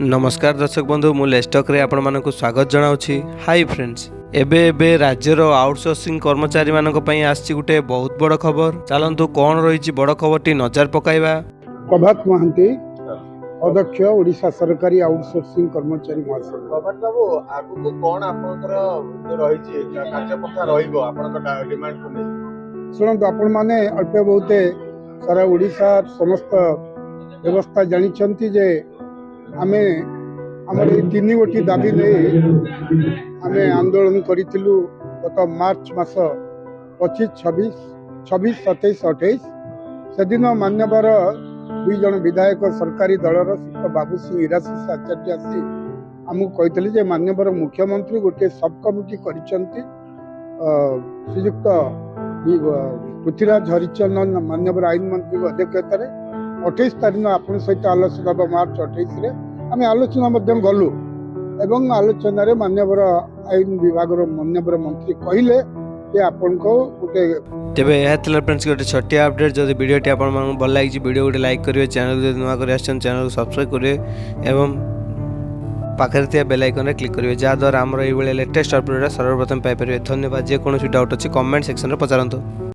नमस्कार दर्शक बंधु मु लेस्टक रे आपण मानक स्वागत जनाउछि। हाय फ्रेंड्स, एबे एबे राज्यर आउटसोर्सिंग कर्मचारी मानक पई आछि गुटे बहुत बड़ खबर। चलंतु कोन रहिछि बड़ खबरटी नजर पकाइबा। प्रभात महांती, अध्यक्ष ओडिशा सरकारी आउटसोर्सिंग कर्मचारी महासंघ। प्रभात बाबू आगु कोन आपनकर रहिछि कार्यपन्था रहिबो आपनकर डिमांड को नै शुणु आपण माने अल्प बहुते सारा ओडिशा समस्त व्यवस्था जानिछंती जे आमे हमर 3 गोटी दाबी नै आमे आंदोलन करिथिलु गत मार्च मास 25, 26, 27, 28 सेदिन मान्यवर 2 जन विधायक सरकारी दलर श्री बाबू सिंह इराशिष आचार्य आसी आमको कहते जे मान्यवर मुख्यमंत्री गोटे सब कमिटी करिसंती श्रीयुक्त पृथ्वीराज हरिचंदन मान्यवर आईन मंत्री अध्यक्षतार 28 तारीख आपन सहित आलोचना मार्च 28 रे आम आलोचना गलु एवं आलोचन मान्यवर आईन विभाग मान्यवर मंत्री कहले जे आपन को गोटे तेबे एथले फ्रेंड्स गोटे छोटिया अपडेट जदि वीडियोटी आपन मन भल लागिछि वीडियो गोटे लाइक करिवे, चैनल जदि नुवा करि आछन चैनल को सब्सक्राइब करिवे एवं पाखरे थिया बेल आइकन रे क्लिक करिवे जा द्वारा हमर एई बेले लेटेस्ट अपडेट सर्वप्रथम पाइ परिवे। धन्यवाद। जे कोनोसी डाउट अछि कमेंट सेक्शन रे पचारंतु।